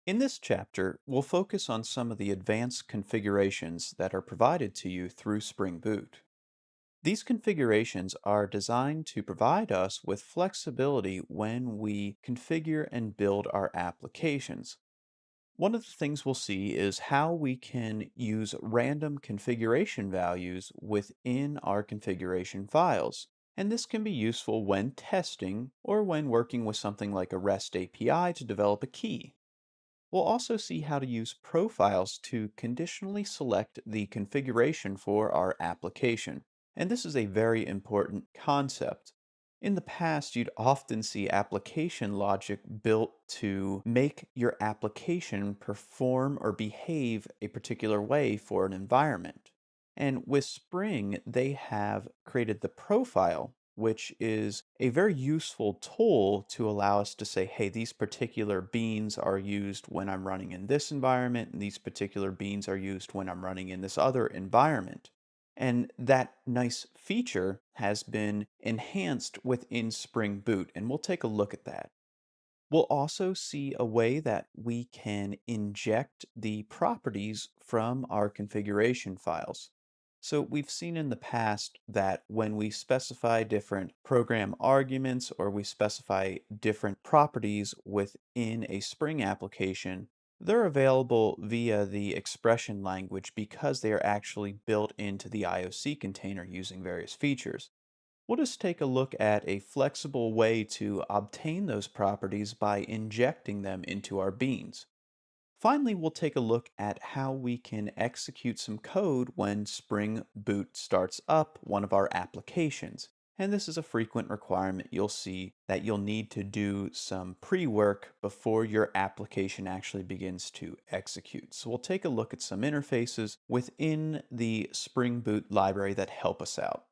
In this chapter, we'll focus on some of the advanced configurations that are provided to you through Spring Boot. These configurations are designed to provide us with flexibility when we configure and build our applications. One of the things we'll see is how we can use random configuration values within our configuration files. And this can be useful when testing or when working with something like a REST API to develop a key. We'll also see how to use profiles to conditionally select the configuration for our application. And this is a very important concept. In the past, you'd often see application logic built to make your application perform or behave a particular way for an environment. And with Spring, they have created the profile, which is a very useful tool to allow us to say, hey, these particular beans are used when I'm running in this environment, and these particular beans are used when I'm running in this other environment. And that nice feature has been enhanced within Spring Boot, and we'll take a look at that. We'll also see a way that we can inject the properties from our configuration files. So we've seen in the past that when we specify different program arguments or we specify different properties within a Spring application, they're available via the expression language because they are actually built into the IOC container using various features. We'll just take a look at a flexible way to obtain those properties by injecting them into our beans. Finally, we'll take a look at how we can execute some code when Spring Boot starts up one of our applications. And this is a frequent requirement. You'll see that you'll need to do some pre-work before your application actually begins to execute. So we'll take a look at some interfaces within the Spring Boot library that help us out.